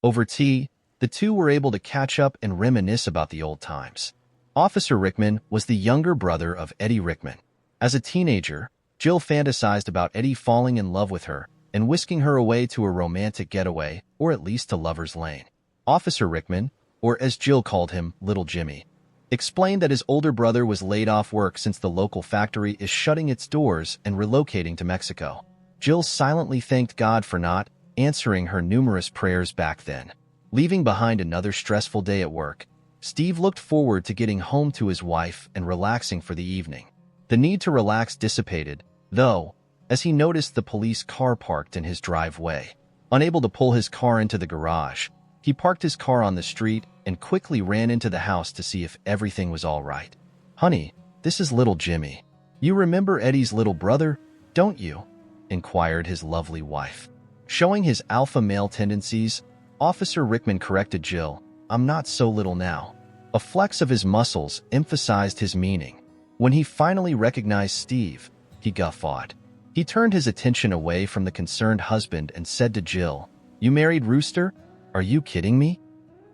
Over tea, the two were able to catch up and reminisce about the old times. Officer Rickman was the younger brother of Eddie Rickman. As a teenager, Jill fantasized about Eddie falling in love with her and whisking her away to a romantic getaway, or at least to Lover's Lane. Officer Rickman, or as Jill called him, Little Jimmy, explained that his older brother was laid off work since the local factory is shutting its doors and relocating to Mexico. Jill silently thanked God for not answering her numerous prayers back then. Leaving behind another stressful day at work, Steve looked forward to getting home to his wife and relaxing for the evening. The need to relax dissipated, though, as he noticed the police car parked in his driveway. Unable to pull his car into the garage, he parked his car on the street and quickly ran into the house to see if everything was all right. "Honey, this is Little Jimmy. You remember Eddie's little brother, don't you?" inquired his lovely wife. Showing his alpha male tendencies, Officer Rickman corrected Jill, "I'm not so little now." A flex of his muscles emphasized his meaning. When he finally recognized Steve, he guffawed. He turned his attention away from the concerned husband and said to Jill, "You married Rooster? Are you kidding me?"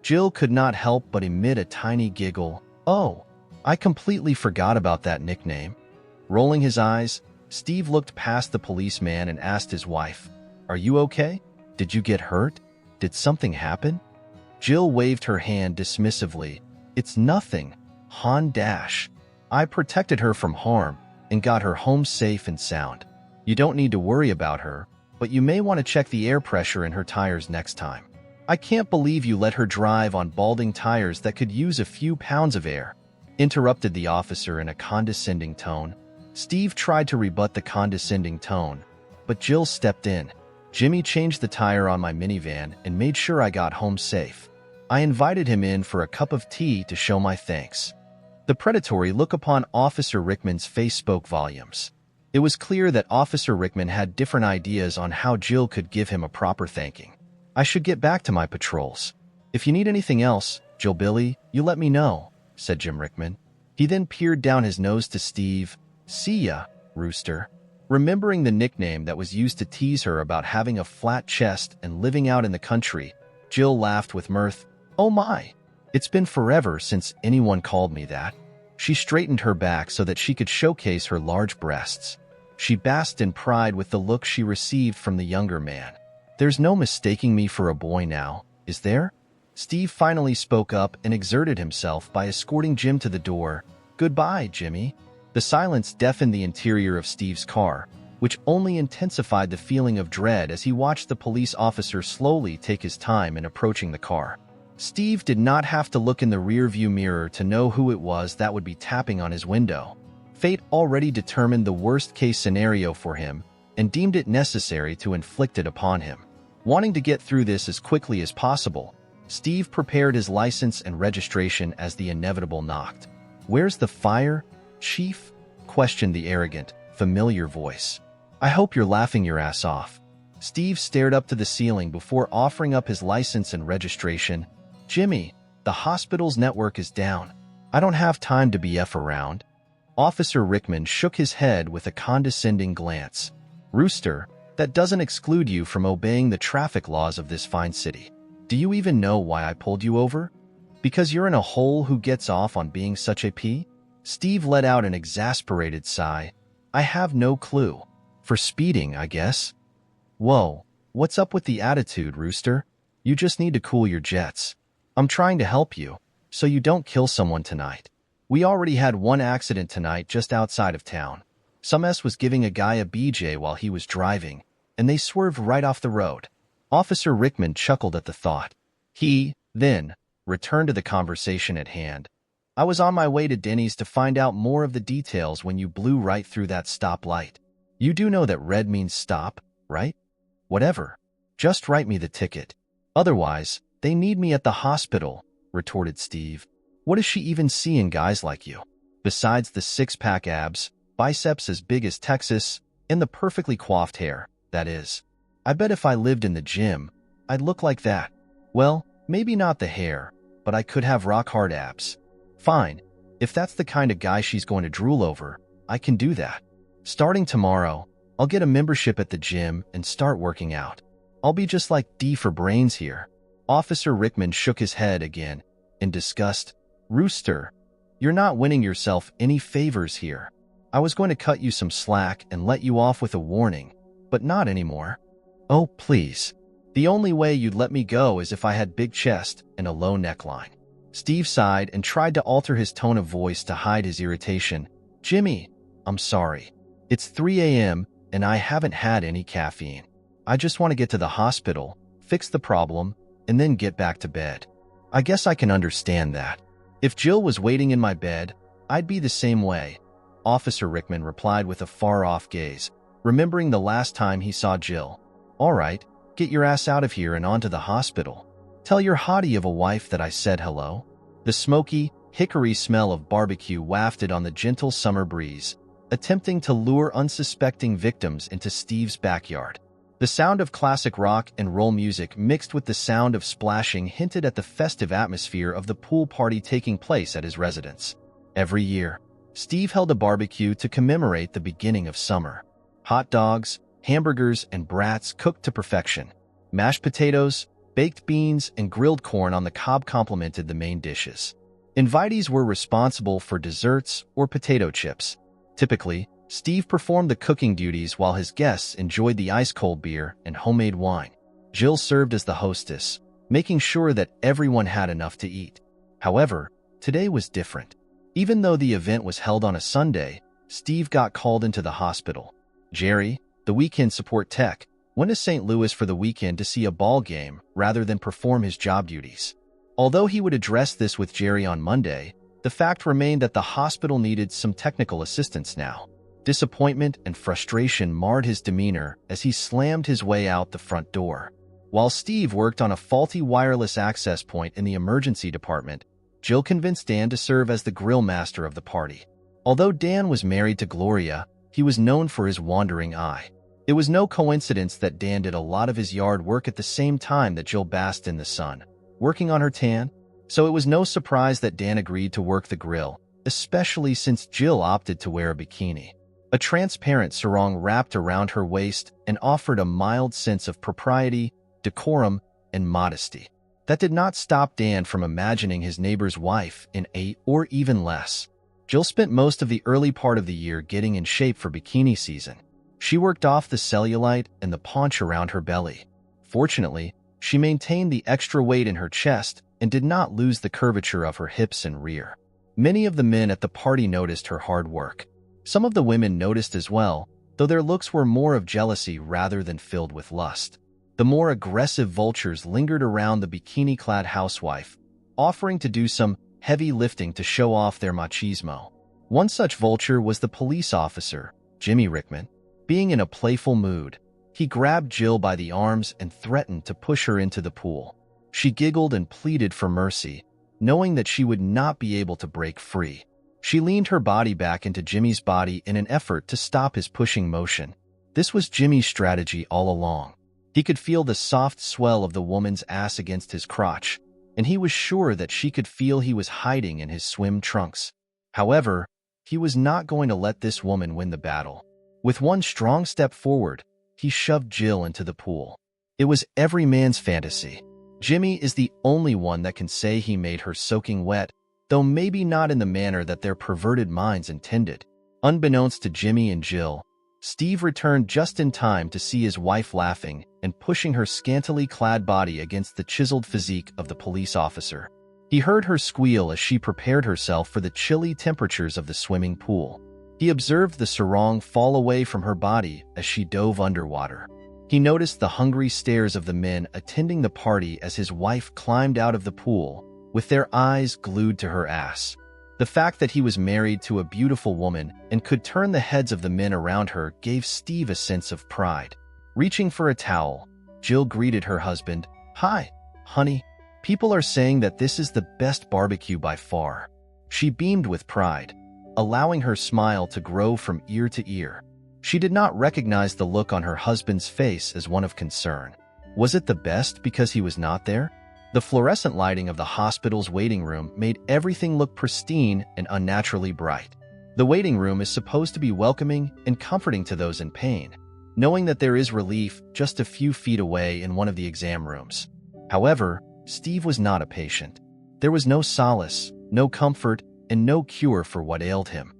Jill could not help but emit a tiny giggle. "Oh, I completely forgot about that nickname." Rolling his eyes, Steve looked past the policeman and asked his wife, "Are you okay? Did you get hurt? Did something happen?" Jill waved her hand dismissively. "It's nothing, hon dash. I protected her from harm and got her home safe and sound. You don't need to worry about her, but you may want to check the air pressure in her tires next time. I can't believe you let her drive on balding tires that could use a few pounds of air," interrupted the officer in a condescending tone. Steve tried to rebut the condescending tone, but Jill stepped in. "Jimmy changed the tire on my minivan and made sure I got home safe. I invited him in for a cup of tea to show my thanks." The predatory look upon Officer Rickman's face spoke volumes. It was clear that Officer Rickman had different ideas on how Jill could give him a proper thanking. "I should get back to my patrols. If you need anything else, Jill Billy, you let me know," said Jim Rickman. He then peered down his nose to Steve. "See ya, Rooster." Remembering the nickname that was used to tease her about having a flat chest and living out in the country, Jill laughed with mirth. "Oh my, it's been forever since anyone called me that." She straightened her back so that she could showcase her large breasts. She basked in pride with the look she received from the younger man. "There's no mistaking me for a boy now, is there?" Steve finally spoke up and exerted himself by escorting Jim to the door. "Goodbye, Jimmy." The silence deafened the interior of Steve's car, which only intensified the feeling of dread as he watched the police officer slowly take his time in approaching the car. Steve did not have to look in the rearview mirror to know who it was that would be tapping on his window. Fate already determined the worst-case scenario for him and deemed it necessary to inflict it upon him. Wanting to get through this as quickly as possible, Steve prepared his license and registration as the inevitable knocked. "Where's the fire, Chief?" questioned the arrogant, familiar voice. "I hope you're laughing your ass off." Steve stared up to the ceiling before offering up his license and registration. "Jimmy, the hospital's network is down. I don't have time to BF around." Officer Rickman shook his head with a condescending glance. "Rooster, that doesn't exclude you from obeying the traffic laws of this fine city. Do you even know why I pulled you over? Because you're in a hole who gets off on being such a P?" Steve let out an exasperated sigh. "I have no clue. For speeding, I guess." "Whoa, what's up with the attitude, Rooster? You just need to cool your jets. I'm trying to help you, so you don't kill someone tonight. We already had one accident tonight just outside of town. Some S was giving a guy a BJ while he was driving, and they swerved right off the road." Officer Rickman chuckled at the thought. He, then, returned to the conversation at hand. "I was on my way to Denny's to find out more of the details when you blew right through that stoplight. You do know that red means stop, right? Whatever. Just write me the ticket. Otherwise, they need me at the hospital," retorted Steve. "What does she even see in guys like you? Besides the six-pack abs, biceps as big as Texas, and the perfectly coiffed hair, that is. I bet if I lived in the gym, I'd look like that. Well, maybe not the hair, but I could have rock-hard abs. Fine, if that's the kind of guy she's going to drool over, I can do that. Starting tomorrow, I'll get a membership at the gym and start working out. I'll be just like D for brains here." Officer Rickman shook his head again in disgust. Rooster, you're not winning yourself any favors here. I was going to cut you some slack and let you off with a warning, but not anymore. Oh, please. The only way you'd let me go is if I had big chest and a low neckline. Steve sighed and tried to alter his tone of voice to hide his irritation. Jimmy, I'm sorry. It's 3 a.m. and I haven't had any caffeine. I just want to get to the hospital, fix the problem, and then get back to bed. I guess I can understand that. If Jill was waiting in my bed, I'd be the same way. Officer Rickman replied with a far-off gaze, remembering the last time he saw Jill. All right, get your ass out of here and on to the hospital. Tell your hottie of a wife that I said hello. The smoky, hickory smell of barbecue wafted on the gentle summer breeze, attempting to lure unsuspecting victims into Steve's backyard. The sound of classic rock and roll music mixed with the sound of splashing hinted at the festive atmosphere of the pool party taking place at his residence. Every year, Steve held a barbecue to commemorate the beginning of summer. Hot dogs, hamburgers, and brats cooked to perfection. Mashed potatoes, baked beans, and grilled corn on the cob complemented the main dishes. Invitees were responsible for desserts or potato chips. Typically, Steve performed the cooking duties while his guests enjoyed the ice-cold beer and homemade wine. Jill served as the hostess, making sure that everyone had enough to eat. However, today was different. Even though the event was held on a Sunday, Steve got called into the hospital. Jerry, the weekend support tech, went to St. Louis for the weekend to see a ball game rather than perform his job duties. Although he would address this with Jerry on Monday, the fact remained that the hospital needed some technical assistance now. Disappointment and frustration marred his demeanor as he slammed his way out the front door. While Steve worked on a faulty wireless access point in the emergency department, Jill convinced Dan to serve as the grill master of the party. Although Dan was married to Gloria, he was known for his wandering eye. It was no coincidence that Dan did a lot of his yard work at the same time that Jill basked in the sun, working on her tan, so it was no surprise that Dan agreed to work the grill, especially since Jill opted to wear a bikini. A transparent sarong wrapped around her waist and offered a mild sense of propriety, decorum, and modesty. That did not stop Dan from imagining his neighbor's wife in a or even less. Jill spent most of the early part of the year getting in shape for bikini season. She worked off the cellulite and the paunch around her belly. Fortunately, she maintained the extra weight in her chest and did not lose the curvature of her hips and rear. Many of the men at the party noticed her hard work. Some of the women noticed as well, though their looks were more of jealousy rather than filled with lust. The more aggressive vultures lingered around the bikini-clad housewife, offering to do some heavy lifting to show off their machismo. One such vulture was the police officer, Jimmy Rickman. Being in a playful mood, he grabbed Jill by the arms and threatened to push her into the pool. She giggled and pleaded for mercy, knowing that she would not be able to break free. She leaned her body back into Jimmy's body in an effort to stop his pushing motion. This was Jimmy's strategy all along. He could feel the soft swell of the woman's ass against his crotch, and he was sure that she could feel he was hiding in his swim trunks. However, he was not going to let this woman win the battle. With one strong step forward, he shoved Jill into the pool. It was every man's fantasy. Jimmy is the only one that can say he made her soaking wet, though maybe not in the manner that their perverted minds intended. Unbeknownst to Jimmy and Jill, Steve returned just in time to see his wife laughing and pushing her scantily clad body against the chiseled physique of the police officer. He heard her squeal as she prepared herself for the chilly temperatures of the swimming pool. He observed the sarong fall away from her body as she dove underwater. He noticed the hungry stares of the men attending the party as his wife climbed out of the pool, with their eyes glued to her ass. The fact that he was married to a beautiful woman and could turn the heads of the men around her gave Steve a sense of pride. Reaching for a towel, Jill greeted her husband. "Hi, honey. People are saying that this is the best barbecue by far." She beamed with pride, allowing her smile to grow from ear to ear. She did not recognize the look on her husband's face as one of concern. Was it the best because he was not there? The fluorescent lighting of the hospital's waiting room made everything look pristine and unnaturally bright. The waiting room is supposed to be welcoming and comforting to those in pain, knowing that there is relief just a few feet away in one of the exam rooms. However, Steve was not a patient. There was no solace, no comfort, and no cure for what ailed him.